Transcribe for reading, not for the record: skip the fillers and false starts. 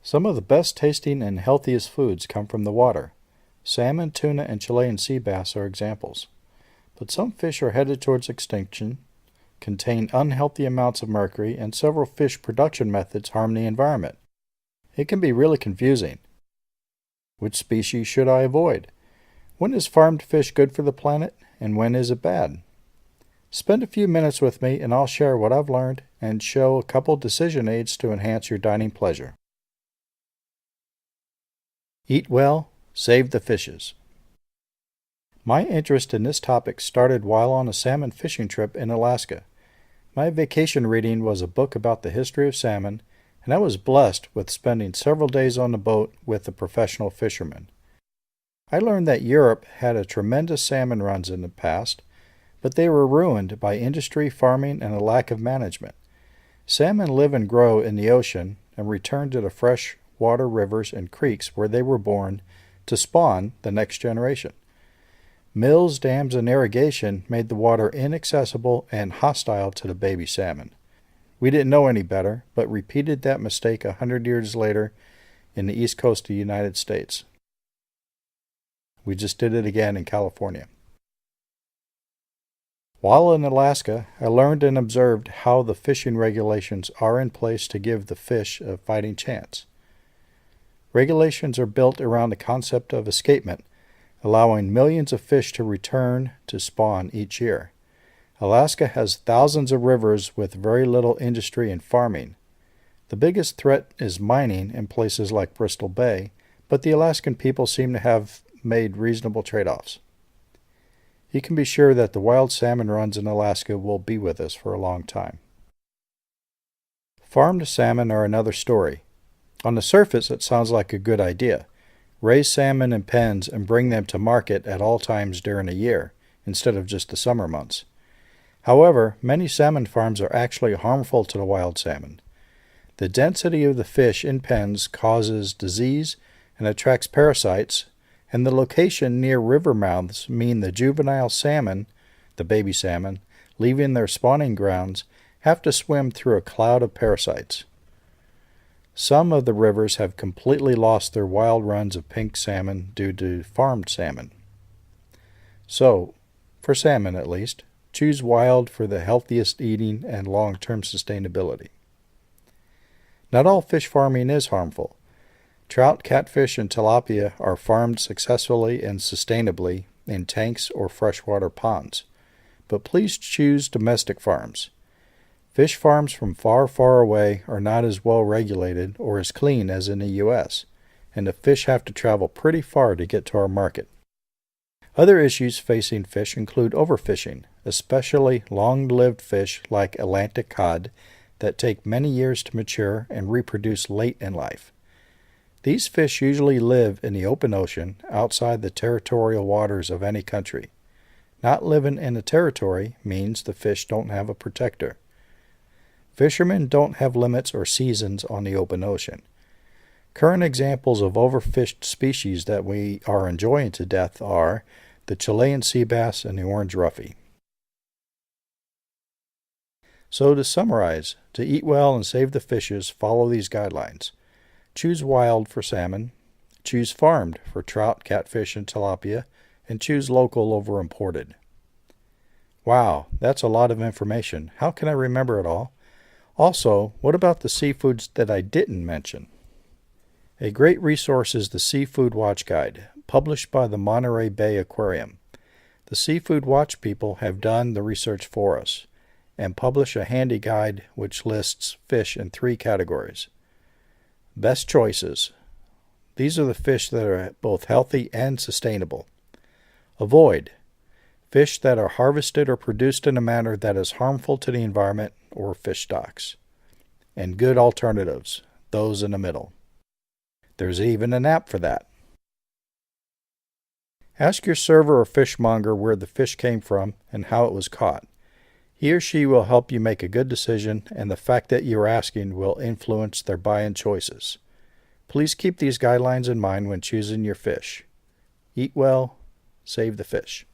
Some of the best tasting and healthiest foods come from the water. Salmon, tuna, and Chilean sea bass are examples. But some fish are headed towards extinction, contain unhealthy amounts of mercury, and several fish production methods harm the environment. It can be really confusing. Which species should I avoid? When is farmed fish good for the planet, and when is it bad? Spend a few minutes with me and I'll share what I've learned and show a couple decision aids to enhance your dining pleasure. Eat well, save the fishes. My interest in this topic started while on a salmon fishing trip in Alaska. My vacation reading was a book about the history of salmon, and I was blessed with spending several days on the boat with a professional fisherman. I learned that Europe had a tremendous salmon runs in the past, but they were ruined by industry, farming, and a lack of management. Salmon live and grow in the ocean and return to the fresh water rivers and creeks where they were born to spawn the next generation. Mills, dams, and irrigation made the water inaccessible and hostile to the baby salmon. We didn't know any better, but repeated that mistake 100 years later in the east coast of the United States. We just did it again in California. While in Alaska, I learned and observed how the fishing regulations are in place to give the fish a fighting chance. Regulations are built around the concept of escapement, allowing millions of fish to return to spawn each year. Alaska has thousands of rivers with very little industry and farming. The biggest threat is mining in places like Bristol Bay, but the Alaskan people seem to have made reasonable trade-offs. You can be sure that the wild salmon runs in Alaska will be with us for a long time. Farmed salmon are another story. On the surface, it sounds like a good idea. Raise salmon in pens and bring them to market at all times during a year, instead of just the summer months. However, many salmon farms are actually harmful to the wild salmon. The density of the fish in pens causes disease and attracts parasites, and the location near river mouths mean the juvenile salmon, the baby salmon, leaving their spawning grounds, have to swim through a cloud of parasites. Some of the rivers have completely lost their wild runs of pink salmon due to farmed salmon. So, for salmon at least, choose wild for the healthiest eating and long-term sustainability. Not all fish farming is harmful. Trout, catfish, and tilapia are farmed successfully and sustainably in tanks or freshwater ponds. But please choose domestic farms. Fish farms from far, far away are not as well regulated or as clean as in the U.S., and the fish have to travel pretty far to get to our market. Other issues facing fish include overfishing, especially long-lived fish like Atlantic cod that take many years to mature and reproduce late in life. These fish usually live in the open ocean outside the territorial waters of any country. Not living in a territory means the fish don't have a protector. Fishermen don't have limits or seasons on the open ocean. Current examples of overfished species that we are enjoying to death are the Chilean sea bass and the orange roughy. So to summarize, to eat well and save the fishes, follow these guidelines. Choose wild for salmon, choose farmed for trout, catfish, and tilapia, and choose local over imported. Wow, that's a lot of information. How can I remember it all? Also, what about the seafoods that I didn't mention? A great resource is the Seafood Watch Guide, published by the Monterey Bay Aquarium. The Seafood Watch people have done the research for us and publish a handy guide which lists fish in 3 categories. Best choices. These are the fish that are both healthy and sustainable. Avoid. Fish that are harvested or produced in a manner that is harmful to the environment or fish stocks. And good alternatives, those in the middle. There's even an app for that. Ask your server or fishmonger where the fish came from and how it was caught. He or she will help you make a good decision, and the fact that you're asking will influence their buy-in choices. Please keep these guidelines in mind when choosing your fish. Eat well, save the fish.